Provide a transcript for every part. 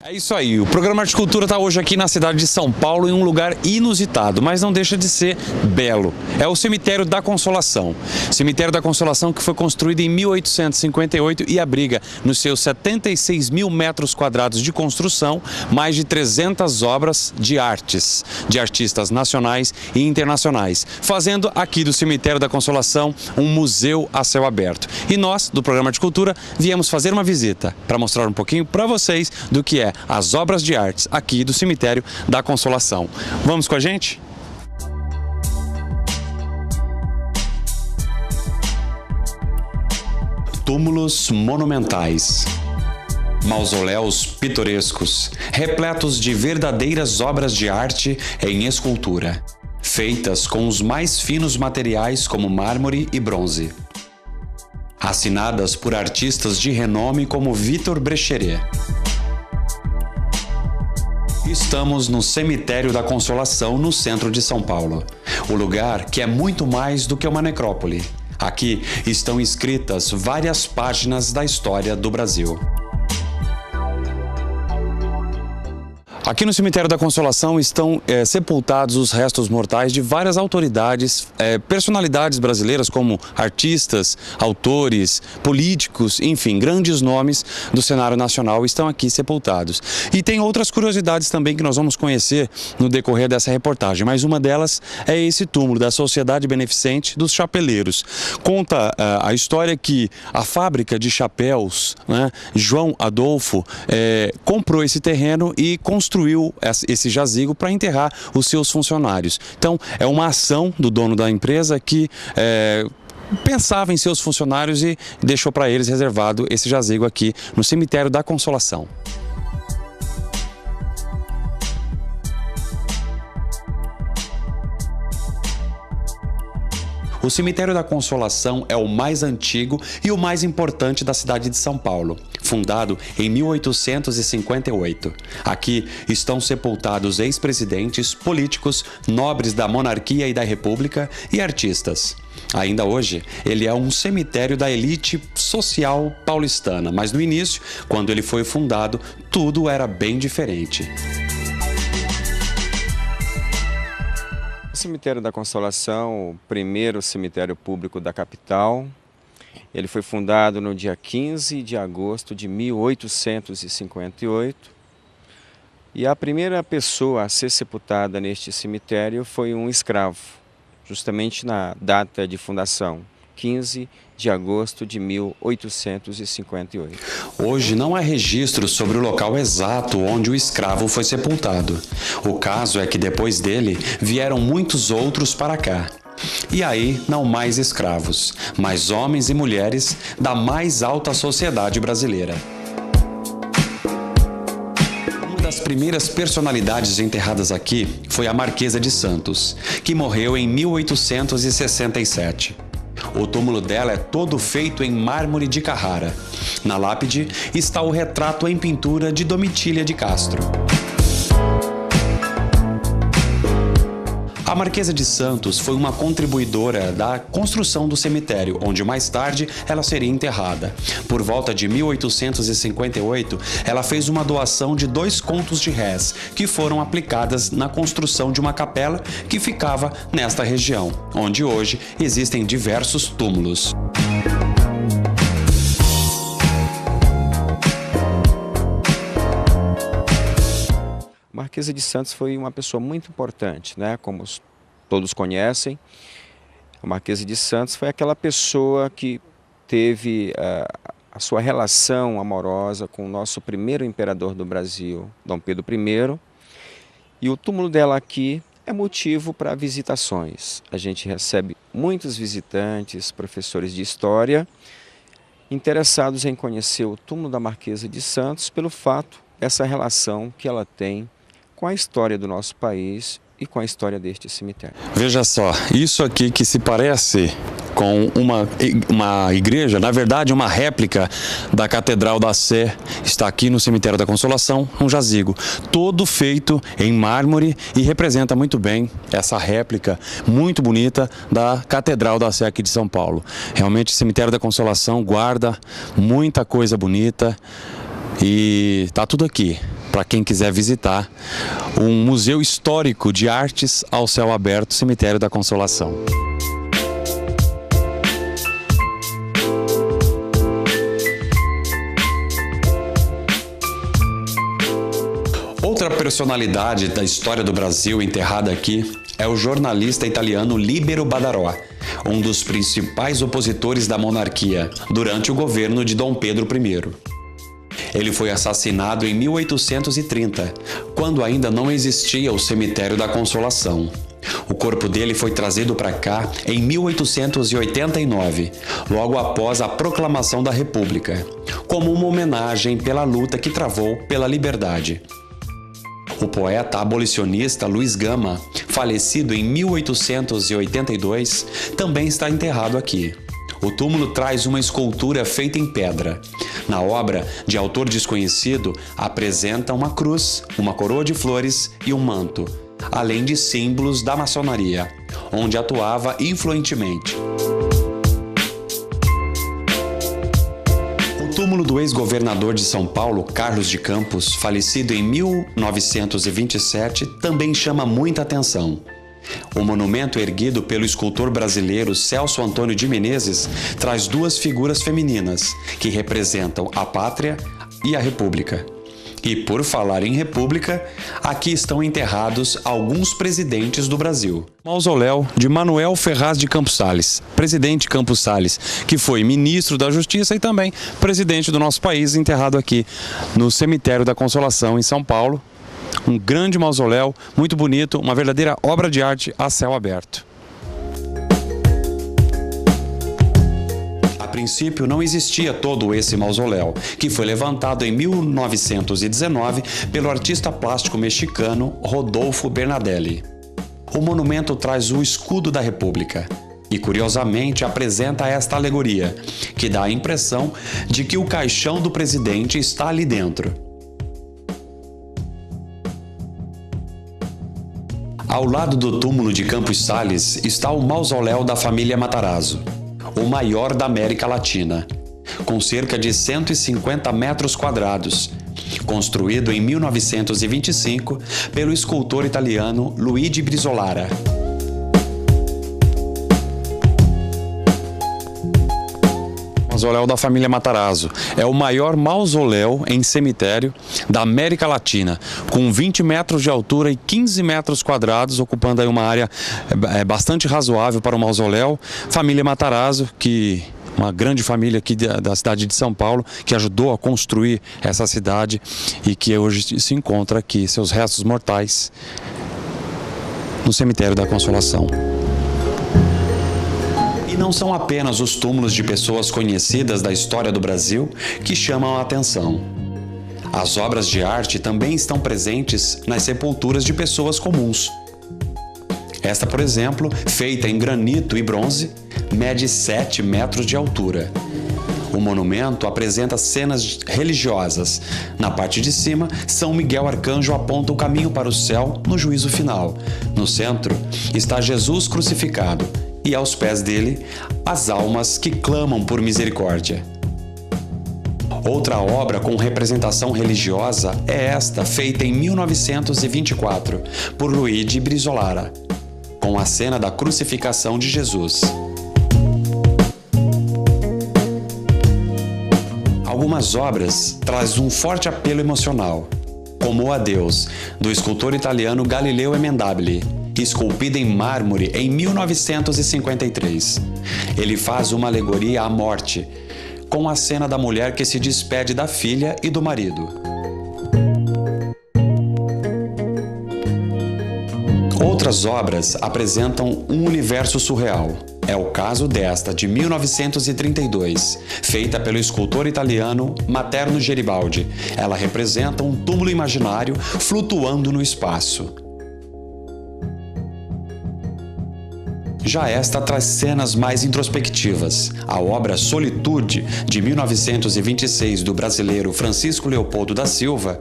É isso aí, o programa Arte e Cultura está hoje aqui na cidade de São Paulo, em um lugar inusitado, mas não deixa de ser belo. É o Cemitério da Consolação. Cemitério da Consolação que foi construído em 1858 e abriga nos seus 76 mil metros quadrados de construção mais de 300 obras de artes, de artistas nacionais e internacionais, fazendo aqui do Cemitério da Consolação um museu a céu aberto. E nós, do programa Arte e Cultura, viemos fazer uma visita para mostrar um pouquinho para vocês do que é as obras de artes aqui do Cemitério da Consolação. Vamos com a gente? Túmulos monumentais, mausoléus pitorescos, repletos de verdadeiras obras de arte em escultura, feitas com os mais finos materiais como mármore e bronze, assinadas por artistas de renome como Victor Brecheret. Estamos no Cemitério da Consolação, no centro de São Paulo. O lugar que é muito mais do que uma necrópole. Aqui estão escritas várias páginas da história do Brasil. Aqui no Cemitério da Consolação estão sepultados os restos mortais de várias autoridades, personalidades brasileiras como artistas, autores, políticos, enfim, grandes nomes do cenário nacional estão aqui sepultados. E tem outras curiosidades também que nós vamos conhecer no decorrer dessa reportagem, mas uma delas é esse túmulo da Sociedade Beneficente dos Chapeleiros. Conta a história que a fábrica de chapéus, né, João Adolfo, comprou esse terreno e construiu esse jazigo para enterrar os seus funcionários. Então, é uma ação do dono da empresa que pensava em seus funcionários e deixou para eles reservado esse jazigo aqui no Cemitério da Consolação. O Cemitério da Consolação é o mais antigo e o mais importante da cidade de São Paulo, fundado em 1858. Aqui estão sepultados ex-presidentes, políticos, nobres da monarquia e da república e artistas. Ainda hoje, ele é um cemitério da elite social paulistana, mas no início, quando ele foi fundado, tudo era bem diferente. O Cemitério da Consolação, o primeiro cemitério público da capital, ele foi fundado no dia 15 de agosto de 1858 e a primeira pessoa a ser sepultada neste cemitério foi um escravo, justamente na data de fundação, 15 de agosto de 1858. Hoje não há registro sobre o local exato onde o escravo foi sepultado. O caso é que depois dele vieram muitos outros para cá. E aí não mais escravos, mas homens e mulheres da mais alta sociedade brasileira. Uma das primeiras personalidades enterradas aqui foi a Marquesa de Santos, que morreu em 1867. O túmulo dela é todo feito em mármore de Carrara. Na lápide está o retrato em pintura de Domitília de Castro. A Marquesa de Santos foi uma contribuidora da construção do cemitério, onde mais tarde ela seria enterrada. Por volta de 1858, ela fez uma doação de 2 contos de réis, que foram aplicadas na construção de uma capela que ficava nesta região, onde hoje existem diversos túmulos. Marquesa de Santos foi uma pessoa muito importante, né? Como todos conhecem, a Marquesa de Santos foi aquela pessoa que teve a sua relação amorosa com o nosso primeiro imperador do Brasil, Dom Pedro I, e o túmulo dela aqui é motivo para visitações. A gente recebe muitos visitantes, professores de história, interessados em conhecer o túmulo da Marquesa de Santos pelo fato dessa relação que ela tem com a história do nosso país e com a história deste cemitério. Veja só, isso aqui que se parece com uma igreja, na verdade uma réplica da Catedral da Sé, está aqui no Cemitério da Consolação, um jazigo, todo feito em mármore e representa muito bem essa réplica muito bonita da Catedral da Sé aqui de São Paulo. Realmente o Cemitério da Consolação guarda muita coisa bonita e está tudo aqui para quem quiser visitar, um museu histórico de artes ao céu aberto, Cemitério da Consolação. Outra personalidade da história do Brasil enterrada aqui é o jornalista italiano Libero Badarò, um dos principais opositores da monarquia durante o governo de Dom Pedro I. Ele foi assassinado em 1830, quando ainda não existia o Cemitério da Consolação. O corpo dele foi trazido para cá em 1889, logo após a proclamação da República, como uma homenagem pela luta que travou pela liberdade. O poeta abolicionista Luiz Gama, falecido em 1882, também está enterrado aqui. O túmulo traz uma escultura feita em pedra. Na obra, de autor desconhecido, apresenta uma cruz, uma coroa de flores e um manto, além de símbolos da maçonaria, onde atuava influentemente. O túmulo do ex-governador de São Paulo, Carlos de Campos, falecido em 1927, também chama muita atenção. O monumento erguido pelo escultor brasileiro Celso Antônio de Menezes traz duas figuras femininas que representam a pátria e a república. E por falar em república, aqui estão enterrados alguns presidentes do Brasil. Mausoléu de Manuel Ferraz de Campos Sales, presidente Campos Sales, que foi ministro da Justiça e também presidente do nosso país, enterrado aqui no Cemitério da Consolação, em São Paulo. Um grande mausoléu, muito bonito, uma verdadeira obra de arte a céu aberto. A princípio não existia todo esse mausoléu, que foi levantado em 1919 pelo artista plástico mexicano Rodolfo Bernardelli. O monumento traz o escudo da República e, curiosamente, apresenta esta alegoria, que dá a impressão de que o caixão do presidente está ali dentro. Ao lado do túmulo de Campos Sales está o mausoléu da família Matarazzo, o maior da América Latina, com cerca de 150 metros quadrados, construído em 1925 pelo escultor italiano Luigi Brizolara. Mausoléu da família Matarazzo é o maior mausoléu em cemitério da América Latina, com 20 metros de altura e 15 metros quadrados, ocupando aí uma área bastante razoável para o mausoléu. Família Matarazzo, que uma grande família aqui da cidade de São Paulo, que ajudou a construir essa cidade e que hoje se encontra aqui, seus restos mortais, no Cemitério da Consolação. E não são apenas os túmulos de pessoas conhecidas da história do Brasil que chamam a atenção. As obras de arte também estão presentes nas sepulturas de pessoas comuns. Esta, por exemplo, feita em granito e bronze, mede 7 metros de altura. O monumento apresenta cenas religiosas. Na parte de cima, São Miguel Arcanjo aponta o caminho para o céu no juízo final. No centro está Jesus crucificado e aos pés dele, as almas que clamam por misericórdia. Outra obra com representação religiosa é esta, feita em 1924 por Luigi Brizolara, com a cena da crucificação de Jesus. Algumas obras trazem um forte apelo emocional, como o Adeus, do escultor italiano Galileo Emendabile, esculpida em mármore em 1953. Ele faz uma alegoria à morte, com a cena da mulher que se despede da filha e do marido. Outras obras apresentam um universo surreal. É o caso desta, de 1932, feita pelo escultor italiano Materno Geribaldi. Ela representa um túmulo imaginário flutuando no espaço. Já esta traz cenas mais introspectivas. A obra Solitude, de 1926, do brasileiro Francisco Leopoldo da Silva,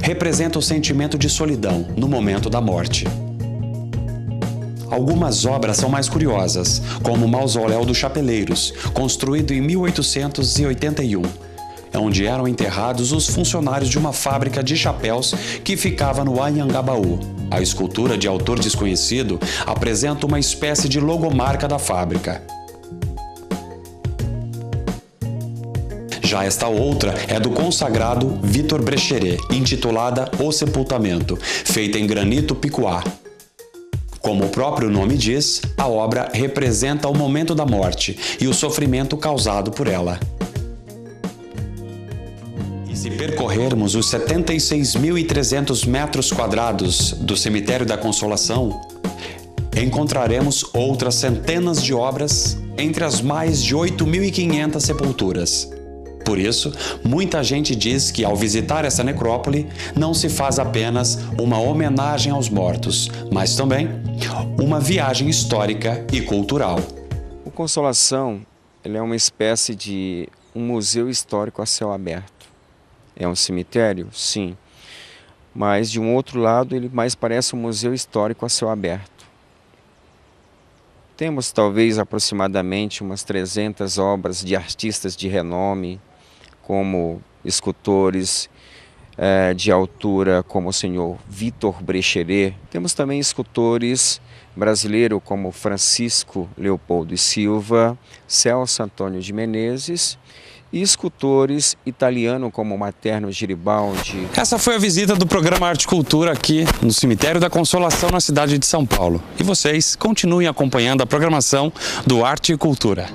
representa o sentimento de solidão no momento da morte. Algumas obras são mais curiosas, como o Mausoléu dos Chapeleiros, construído em 1881, é onde eram enterrados os funcionários de uma fábrica de chapéus que ficava no Anhangabaú. A escultura de autor desconhecido apresenta uma espécie de logomarca da fábrica. Já esta outra é do consagrado Vitor Brecheret, intitulada O Sepultamento, feita em granito picuá. Como o próprio nome diz, a obra representa o momento da morte e o sofrimento causado por ela. E se percorrermos os 76.300 metros quadrados do Cemitério da Consolação, encontraremos outras centenas de obras entre as mais de 8.500 sepulturas. Por isso, muita gente diz que ao visitar essa necrópole não se faz apenas uma homenagem aos mortos, mas também uma viagem histórica e cultural. O Consolação, ele é uma espécie de um museu histórico a céu aberto. É um cemitério? Sim. Mas de um outro lado, ele mais parece um museu histórico a céu aberto. Temos talvez aproximadamente umas 300 obras de artistas de renome, como escultores de altura como o senhor Vitor Brecheret. Temos também escultores brasileiros como Francisco Leopoldo e Silva, Celso Antônio de Menezes e escultores italianos como Materno Giribaldi. Essa foi a visita do programa Arte e Cultura aqui no Cemitério da Consolação, na cidade de São Paulo. E vocês continuem acompanhando a programação do Arte e Cultura.